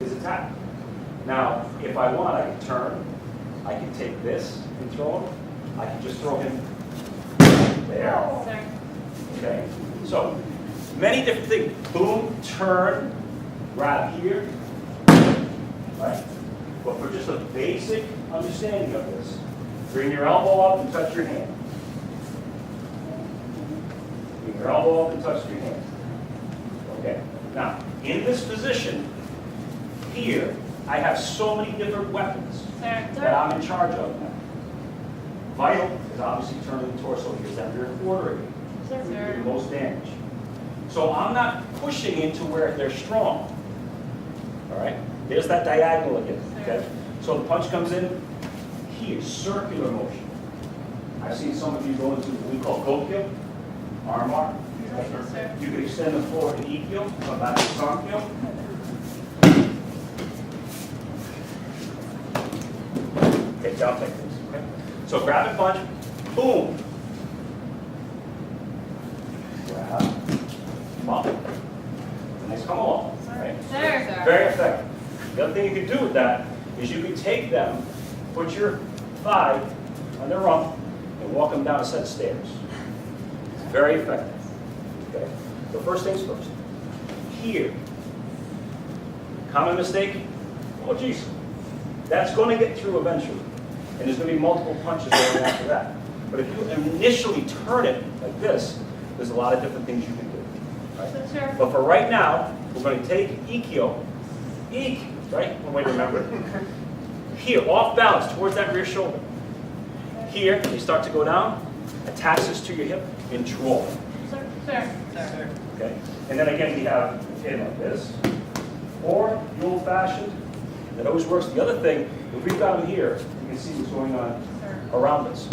his attack. Now, if I want, I can turn. I can take this and throw him. I can just throw him there. Okay? So, many different things. Boom, turn, grab here. Right? But for just a basic understanding of this, bring your elbow up and touch your hand. Bring your elbow up and touch your hand. Okay? Now, in this position, here, I have so many different weapons that I'm in charge of now. Vital is obviously turning the torso. Here's that rear quarter again. Do the most damage. So I'm not pushing into where they're strong. All right? There's that diagonal again. Okay? So the punch comes in here, circular motion. I've seen some of you go into what we call Gokyo, arm bar. You can extend the forward to Ikkyo, come back to Sankyo. Okay, down like this. Okay? So grab and punch, boom. Grab, bump. Nice come along. Right? Very effective. The other thing you can do with that is you can take them, put your thigh on their rump, and walk them down a set of stairs. It's very effective. Okay? So first things first. Here. Common mistake. Oh, geez. That's going to get through eventually. And there's going to be multiple punches going after that. But if you initially turn it like this, there's a lot of different things you can do. Right? But for right now, we're going to take Ikkyo. Eek, right? One way to remember it. Here, off balance, towards that rear shoulder. Here, you start to go down, attach this to your hip, and draw. Okay? And then again, we have in like this. Or the old-fashioned. That always works. The other thing, if we've got them here, you can see what's going on around us.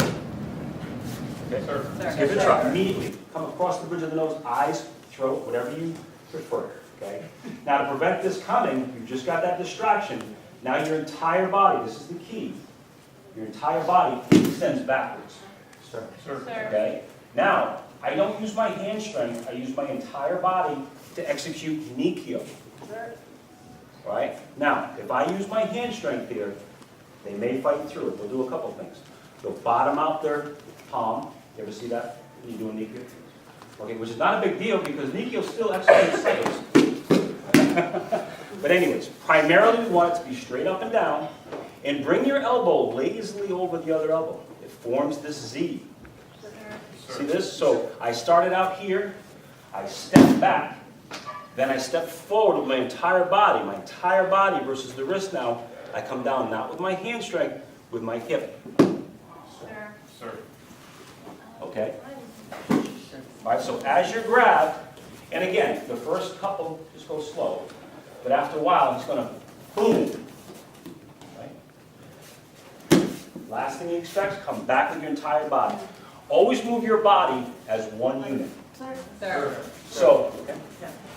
Okay? Let's give it a try. Immediately, come across the bridge of the nose, eyes, throat, whatever you prefer. Okay? Now, to prevent this coming, you've just got that distraction. Now your entire body, this is the key, your entire body extends backwards. Okay? Now, I don't use my hand strength, I use my entire body to execute Nikkyo. Right? Now, if I use my hand strength here, they may fight through it. They'll do a couple things. They'll bottom out their palm. You ever see that when you do a Nikkyo? Okay, which is not a big deal because Nikkyo still executes cycles. But anyways, primarily we want it to be straight up and down, and bring your elbow lazily over the other elbow. It forms this Z. See this? So I started out here, I stepped back, then I step forward with my entire body versus the wrist now. I come down, not with my hand strength, with my hip. Okay? All right, so as you're grabbed, and again, the first couple, just go slow. But after a while, it's going to boom. Right? Last thing you expect, come back with your entire body. Always move your body as one unit.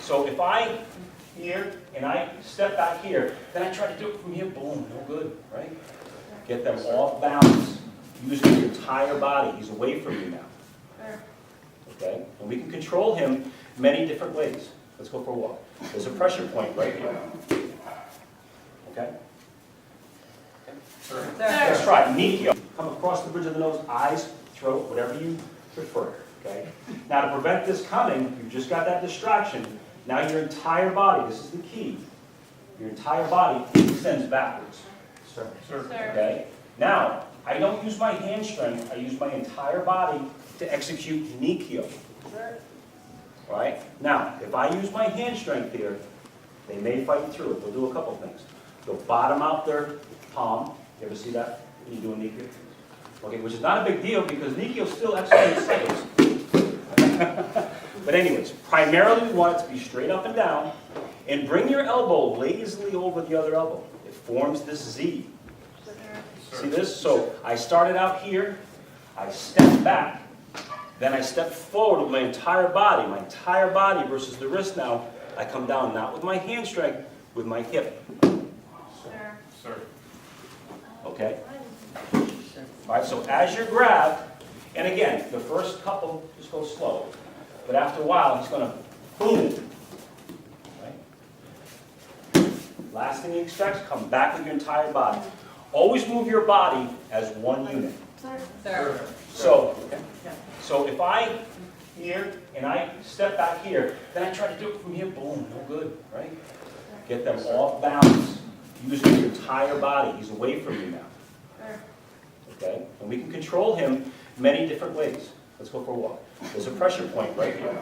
So if I here and I step back here, then I try to do it from here, boom, no good, right? Get them off balance. Using your entire body. He's away from you now. Okay? And we can control him many different ways. Let's go for a walk. There's a pressure point right here. Okay? Let's try it. Nikkyo. Come across the bridge of the nose, eyes, throat, whatever you prefer. Okay? Now to prevent this coming, you've just got that distraction. Now your entire body, this is the key, your entire body extends backwards. Okay? Now, I don't use my hand strength, I use my entire body to execute Nikkyo. Right? Now, if I use my hand strength here, they may fight through it. They'll do a couple things. They'll bottom out their palm. You ever see that when you do a Nikkyo? Okay, which is not a big deal because Nikkyo still executes cycles. But anyways, primarily we want it to be straight up and down, and bring your elbow lazily over the other elbow. It forms this Z. See this? So I started out here, I stepped back, then I step forward with my entire body versus the wrist now. I come down, not with my hand strength, with my hip. Okay? All right, so as you're grabbed, and again, the first couple, just go slow. But after a while, it's going to boom. Right? Last thing he expects, come back with your entire body. Always move your body as one unit. Sir. So if I here and I step back here, then I try to do it from here, boom, no good, right? Get them off balance. Using your entire body. He's away from you now. Okay? And we can control him many different ways. Let's go for a walk. There's a pressure point right here.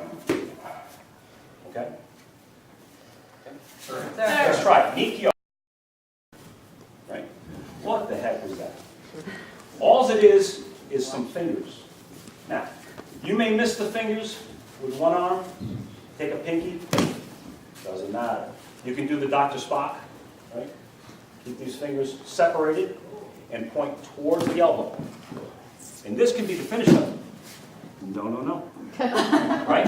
Okay? Sir. Let's try it. Nikki. Right? What the heck was that? All it is some fingers. Now, you may miss the fingers with one arm. Take a pinky. Doesn't matter. You can do the Dr. Spock. Right? Keep these fingers separated and point towards the elbow. And this can be the finish line. No. Right?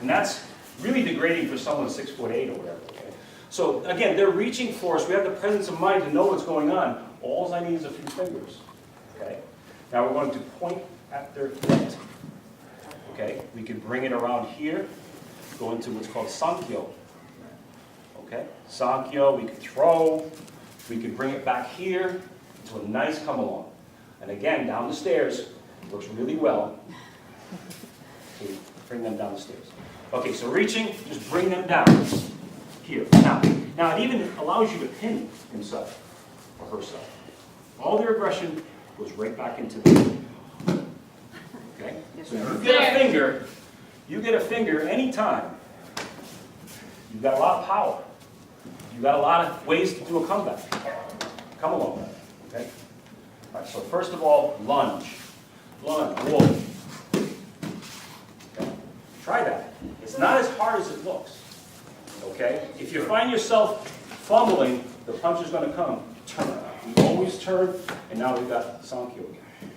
And that's really degrading for someone 6'8" or whatever. Okay? So again, they're reaching for us. We have the presence of mind to know what's going on. All I need is a few fingers. Okay? Now we're going to point at their feet. Okay? We can bring it around here, go into what's called Sankyo. Okay? Sankyo, we can throw. We can bring it back here to a nice come along. And again, down the stairs, works really well. Okay, bring them down the stairs. Okay, so reaching, just bring them down here. Now it even allows you to pin himself or herself. All their aggression goes right back into them. Okay? So you get a finger anytime. You've got a lot of power. You've got a lot of ways to do a comeback. Come along. Okay? All right, so first of all, lunge. Lunge, whoa. Okay? Try that. It's not as hard as it looks. Okay? If you find yourself fumbling, the punch is going to come. Turn. You always turn, and now we've got Sankyo again.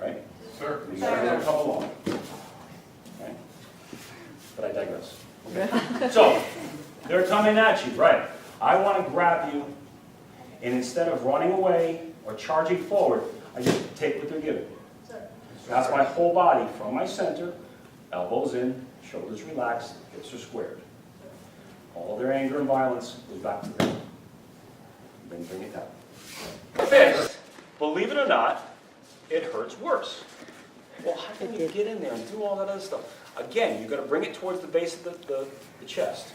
Right? Sir. You got to come along. Okay? But I digress. Okay? So, they're coming at you, right? I want to grab you, and instead of running away or charging forward, I just take what they're giving. That's my whole body from my center, elbows in, shoulders relaxed, hips are squared. All their anger and violence goes back to them. Then bring it down. Fixed. Believe it or not, it hurts worse. Well, how can you get in there and do all that other stuff? Again, you've got to bring it towards the base of the chest.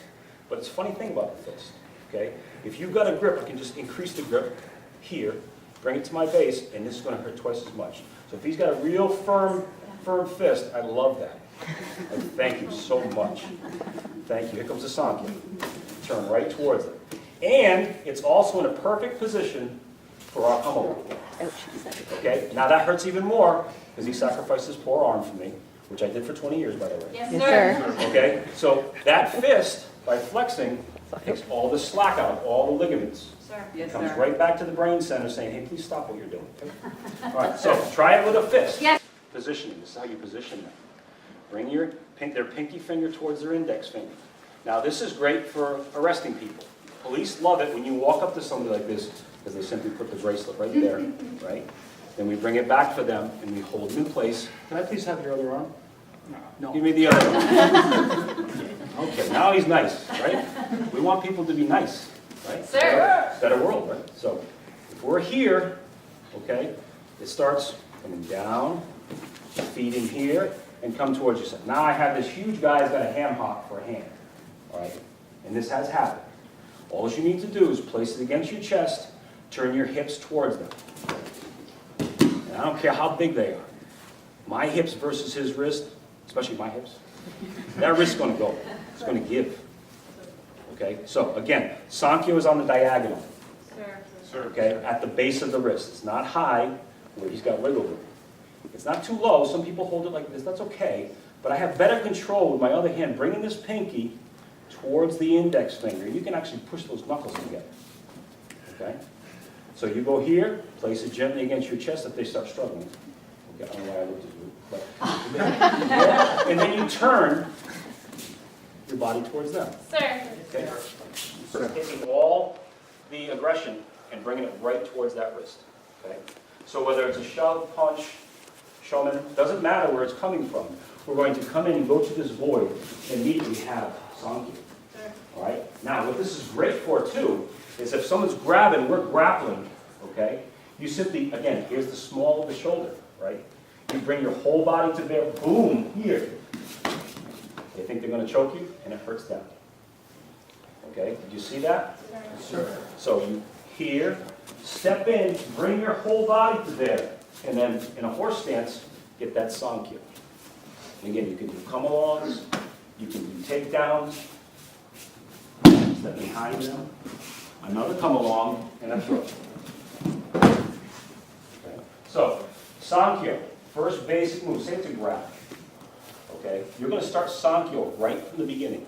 But it's a funny thing about the fist. Okay? If you've got a grip, I can just increase the grip here, bring it to my base, and this is going to hurt twice as much. So if he's got a real firm fist, I love that. Thank you so much. Thank you. Here comes the Sankyo. Turn right towards it. And it's also in a perfect position for our come along. Okay? Now that hurts even more because he sacrificed his poor arm for me, which I did for 20 years, by the way. Yes, sir. Okay? So that fist, by flexing, takes all the slack out, all the ligaments. Sir. Yes, Comes sir. right back to the brain center saying, hey, please stop what you're doing. Okay? All right, so try it with a fist. Yes. Positioning, this is how you position them. Bring their pinky finger towards their index finger. Now this is great for arresting people. Police love it when you walk up to somebody like this because they simply put the bracelet right there, right? Then we bring it back for them and we hold them in place. Can I please have your other arm? No. Give me the other arm. Okay, now he's nice, right? We want people to be nice, right? Sir. Better world, right? So if we're here, okay, it starts coming down, feet in here, and come towards yourself. Now I have this huge guy who's got a ham hock for a hand, all right? And this has happened. All you need to do is place it against your chest, turn your hips towards them. And I don't care how big they are. My hips versus his wrist, especially my hips, that wrist's going to go. It's going to give. Okay? So again, Sankyo is on the diagonal. Sir. Okay? At the base of the wrist. It's not high, where he's got wiggle room. It's not too low. Some people hold it like this. That's okay. But I have better control with my other hand, bringing this pinky towards the index finger. You can actually push those knuckles together. Okay? So you go here, place it gently against your chest if they start struggling. Okay, I don't know why I looked at you. But, and then you turn your body towards them. Sir. Okay? So taking all the aggression and bringing it right towards that wrist. Okay? So whether it's a shove, punch, showman, doesn't matter where it's coming from. We're going to come in and go to this void and immediately have Sankyo. All right? Now, what this is great for, too, is if someone's grabbing, we're grappling, okay? You simply, again, here's the small of the shoulder, right? You bring your whole body to bear, boom, here. They think they're going to choke you, and it hurts them. Okay, did you see that? Sure. So you here, step in, bring your whole body to bear, and then in a horse stance, get that sankyo. And again, you can do come-alongs, you can do takedowns, step behind them, another come-along, and a throw. Okay. So, sankyo, first basic move, say it's a grab. Okay, you're going to start sankyo right from the beginning.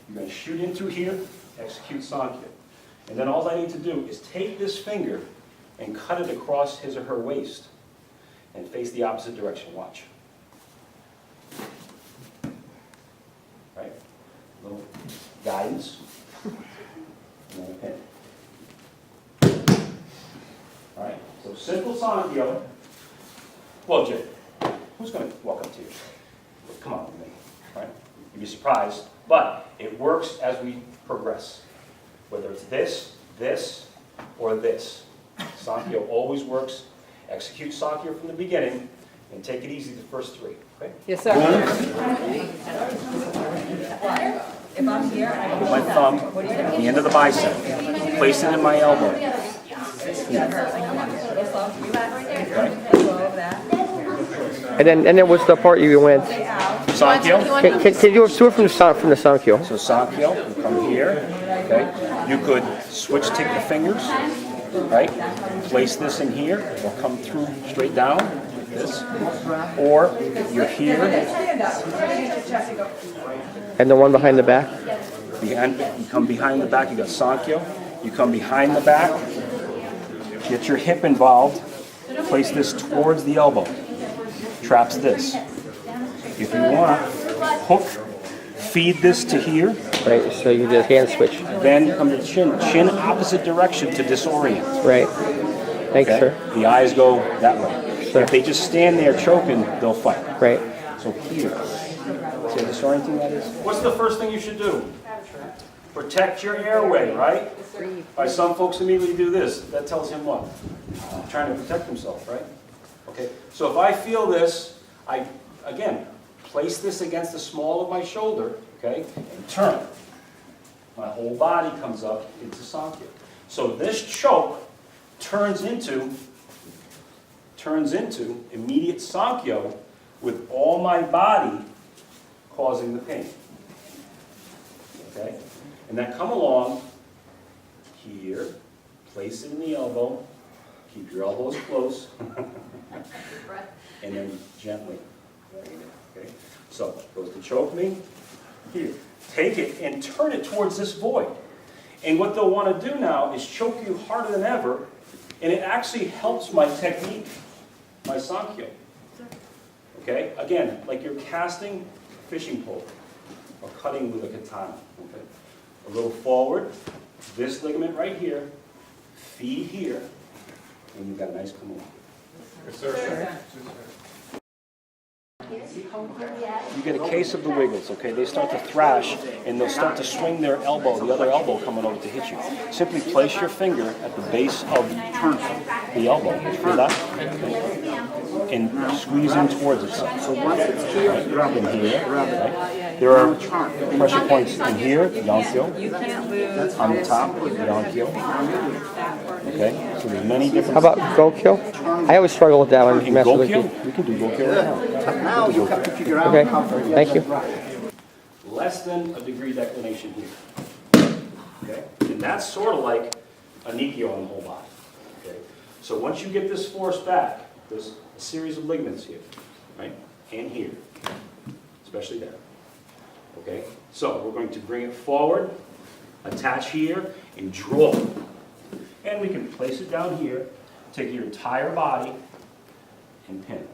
You're going to shoot in through here, execute sankyo. And then all I need to do is take this finger and cut it across his or her waist and face the opposite direction. Watch. Right? A little guidance. And then a pin. All right? So simple sankyo. Well, Jay, who's going to walk up to you? Come on with me. Right? You'd be surprised. But it works as we progress. Whether it's this, this, or this. Sankyo always works. Execute Sankyo from the beginning and take it easy the first three. Okay? Yes, sir. If I'm here, I Put my thumb at the end of the bicep. Place it in my elbow. And then what's the part you went? Sankyo. Can you do it from the Sankyo? So Sankyo, you come here. Okay. You could switch, take the fingers, right? Place this in here. It'll come through straight down like this. Or you're here. And the one behind the back? You come behind the back. You got Sankyo. You come behind the back. Get your hip involved. Place this towards the elbow. Traps this. If you want, hook, feed this to here. Right, so you did hand switch. Then come to chin. Chin opposite direction to disorient. Right. Thanks, Okay? sir. The eyes go that way. Sure. If they just stand there choking, they'll fight. Right. So here. See how disorienting that is? What's the first thing you should do? Protect your airway, right? Why some folks immediately do this. That tells him what? Trying to protect himself, right? Okay. So if I feel this, I, again, place this against the small of my shoulder, okay, and turn. My whole body comes up into Sankyo. So this choke turns into immediate Sankyo with all my body causing the pain. Okay? And then come along here, place it in the elbow, keep your elbows close, and then gently. Okay? So, goes to choke me, here. Take it and turn it towards this void. And what they'll want to do now is choke you harder than ever, and it actually helps my technique, my Sankyo. Okay? Again, like you're casting fishing pole or cutting with a katana. Okay? A little forward, this ligament right here, feed here, and you've got a nice come along. Yes, sir. You get a case of the wiggles, okay? They start to thrash, and they'll start to swing their elbow, the other elbow coming over to hit you. Simply place your finger at the base of the elbow. Feel that? Okay. And squeeze in towards itself. So once it's here, in here, right? There are pressure points in here, Yankyo. You can't lose. On the top, Yankyo. Okay? So there's many different... How about Gokyo? I always struggle with that one. in Gokyo? We can do Gokyo right now. We can do Gokyo. Okay, thank you. Less than a degree declination here. Okay? And that's sort of like a Nikyo on the whole body. Okay? So once you get this force back, there's a series of ligaments here, right? And here, especially there. Okay? So we're going to bring it forward, attach here, and draw. And we can place it down here, take your entire body, and pin it.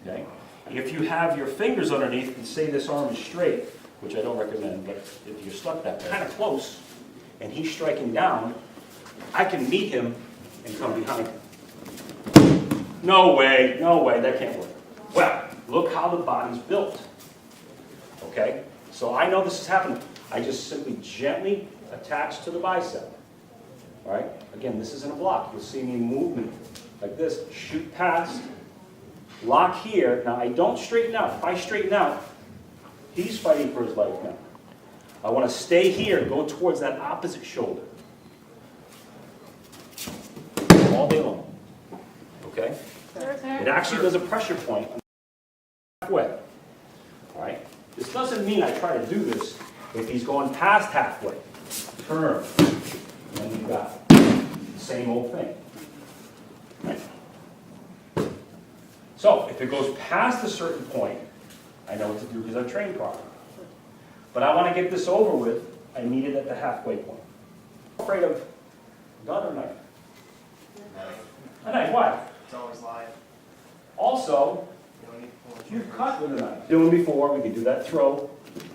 Okay? If you have your fingers underneath and say this arm is straight, which I don't recommend, but if you're stuck that kind of close, and he's striking down, I can meet him and come behind him. No way, that can't work. Well, look how the body's built. Okay? So I know this is happening. I just simply gently attach to the bicep. All right? Again, this isn't a block. You'll see me movement like this. Shoot past. Lock here. Now, I don't straighten out. If I straighten out, he's fighting for his life now. I want to stay here, go towards that opposite shoulder. All day long. Okay? It actually does a pressure point halfway. All right? This doesn't mean I try to do this if he's going past halfway. Turn. And then you've got the same old thing. Right? So, if it goes past a certain point, I know what to do because I've trained properly. But I want to get this over with, I meet it at the halfway point. Afraid of gun or knife? A knife, why? It's always live. Also, you've cut with a knife. Doing before, we could do that throw,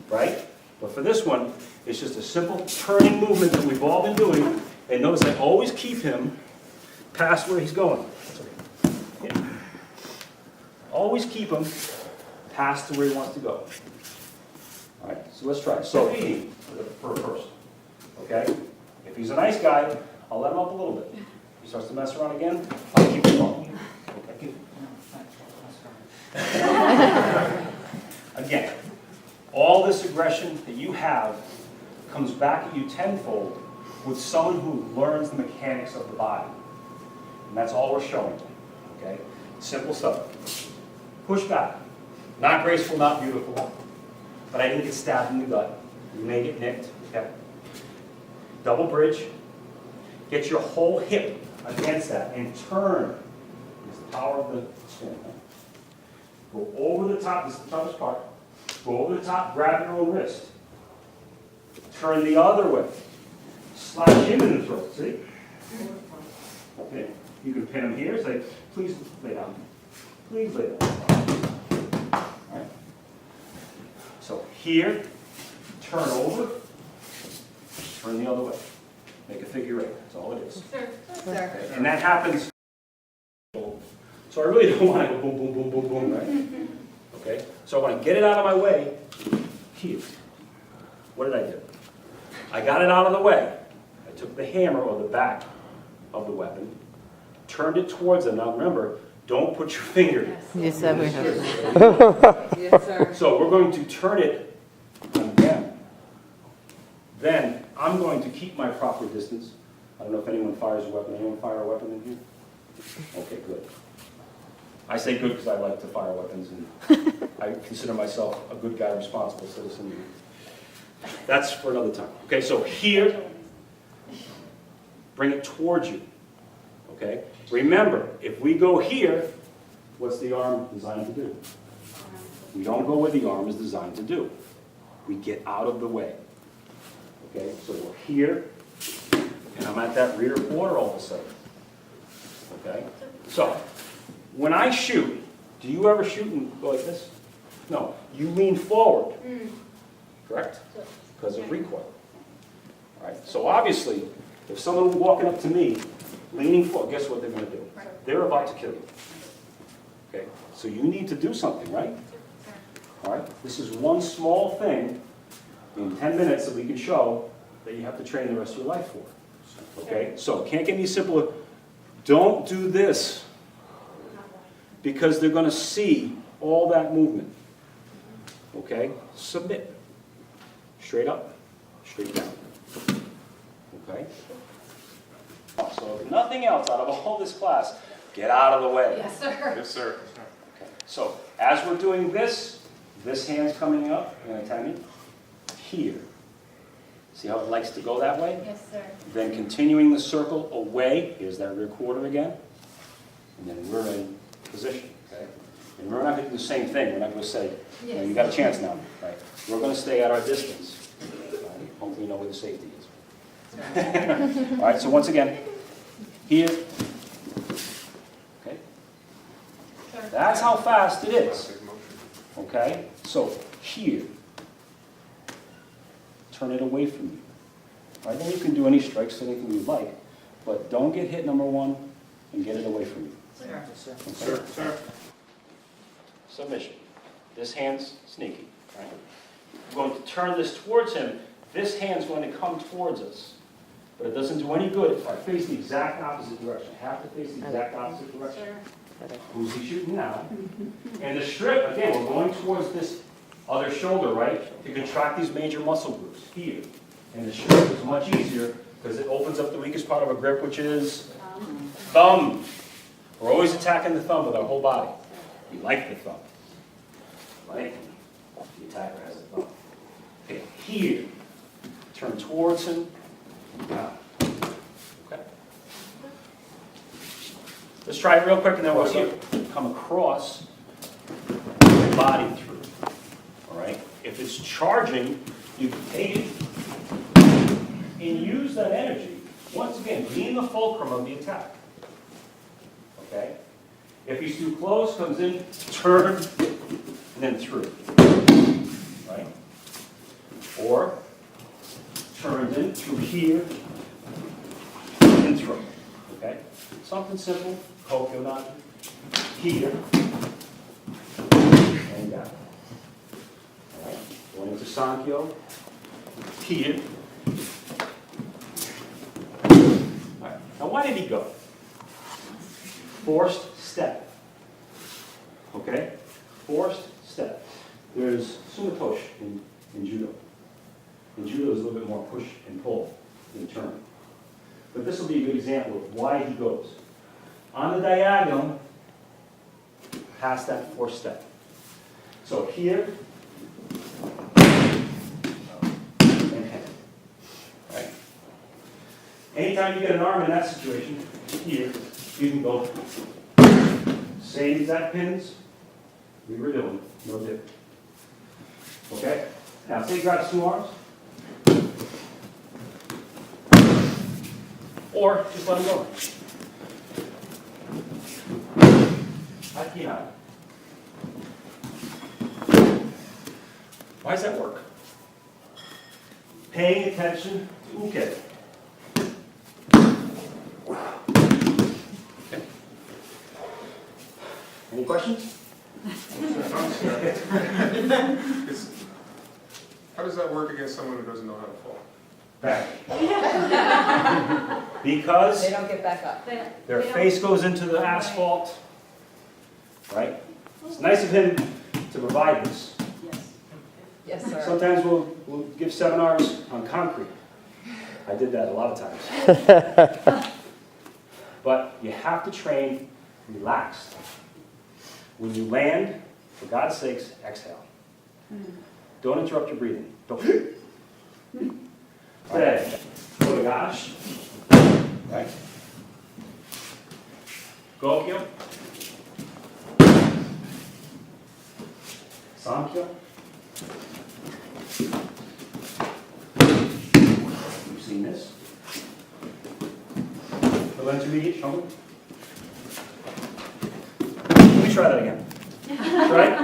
right? But for this one, it's just a simple turning movement that we've all been doing. And notice I always keep him past where he's going. Yeah. Always keep him past to where he wants to go. All right, so let's try it. So feeding for first, okay? If he's a nice guy, I'll let him up a little bit. If he starts to mess around again, I'll keep him going. Okay. Again, all this aggression that you have comes back at you tenfold with someone who learns the mechanics of the body. And that's all we're showing, okay? Simple stuff. Push back. Not graceful, not beautiful. But I didn't get stabbed in the gut. You may get nicked, okay? Double bridge. Get your whole hip against that and turn. It's the power of the spin. Go over the top, this is the toughest part. Go over the top, grab your own wrist. Turn the other way. Slash him in the throat, see? Okay. You can pin him here, say, please lay down. Please lay down. All right. So here, turn over, turn the other way. Make a figure eight. That's all it is. Sir. Okay. And that happens. So I really don't want to go boom, boom, boom, boom, boom, right? Okay? So I want to get it out of my way here. What did I do? I got it out of the way. I took the hammer or the back of the weapon, turned it towards them. Now remember, don't put your finger. Yes, sir. Yes, sir. So we're going to turn it again. Then I'm going to keep my proper distance. I don't know if anyone fires a weapon. Anyone fire a weapon in here? Okay, good. I say good because I like to fire weapons, and I consider myself a good guy, responsible citizen. That's for another time. Okay, so here, bring it towards you. Okay? Remember, if we go here, what's the arm designed to do? We don't go where the arm is designed to do. We get out of the way. Okay, so we're here, and I'm at that rear quarter all of a sudden. Okay? So, when I shoot, do you ever shoot and go like this? No, you lean forward. Correct? Because of recoil. All right, so obviously, if someone walking up to me, leaning forward, guess what they're going to do? They're about to kill you. Okay, so you need to do something, right? All right, this is one small thing in 10 minutes that we can show that you have to train the rest of your life for. Okay, so can't get any simpler. Don't do this because they're going to see all that movement. Okay, submit. Straight up, straight down. Okay? So if nothing else out of all this class, get out of the way. Yes, sir. Yes, sir. Okay. So as we're doing this, this hand's coming up, you're going to tell me, here. See how it likes to go that way? Yes, sir. Then continuing the circle away, here's that rear quarter again, and then we're in position. Okay? And we're not going to do the same thing. We're not going to say, you know, you got a chance now. Right? We're going to stay at our distance. Right? Hopefully you know where the safety is. All right, so once again, here. Okay? That's how fast it is. Okay? So here. Turn it away from you. All right, then you can do any strikes, anything you like, but don't get hit number one and get it away from you. Sir. Okay? Sir. Submission. This hand's sneaky, right? we're going to turn this towards him. This hand's going to come towards us. But it doesn't do any good if I face the exact opposite direction. I have to face the exact opposite direction. Who's he shooting now? And the strip, again, we're going towards this other shoulder, right? To contract these major muscle groups here. And the strip is much easier because it opens up the weakest part of a grip, which is thumb. We're always attacking the thumb with our whole body. We like the thumb, right? The attacker has the thumb. Okay, here. Turn towards him. Now. Okay. Let's try it real quick and then we'll see it come across the body through. All right? If it's charging, you can take it and use that energy. Once again, be in the fulcrum of the attack. Okay? If he's too close, comes in, turn, and then through. Right? Or turns in through here and through. Okay? Something simple. Kokyo naki. Here. And down. Alright? Going into Sankyo. Here. Alright. Now why did he go? Forced step. Okay? Forced step. There's sumatoshi in judo. In judo is a little bit more push and pull than turn. But this will be a good example of why he goes. On the diagonal, past that forced step. So here, and head. Right? Anytime you get an arm in that situation, here, you can go same exact pins we were doing, no different. Okay? Now, say he grabs two arms. Or just let him go. Aikido. Why does that work? Paying attention to uke. Okay. Any questions? How does that work against someone who doesn't know how to fall? Back. Because They don't get back up. their face goes into the asphalt, right? It's nice of him to provide this. Yes, sir. Sometimes we'll give seminars on concrete. I did that a lot of times. But you have to train relaxed. When you land, for God's sakes, exhale. Don't interrupt your breathing. Don't. Okay. Go to Gash. Right? Gokyo. Samkhya. You've seen this. The intermediate, show me. Let me try that again. Right?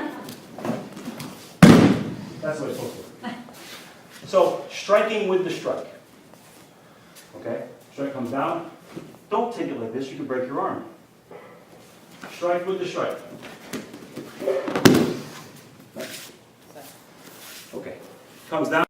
That's what it's supposed to be. So, striking with the strike. Okay? Strike comes down. Don't take it like this, you could break your arm. Strike with the strike. Okay. Comes down.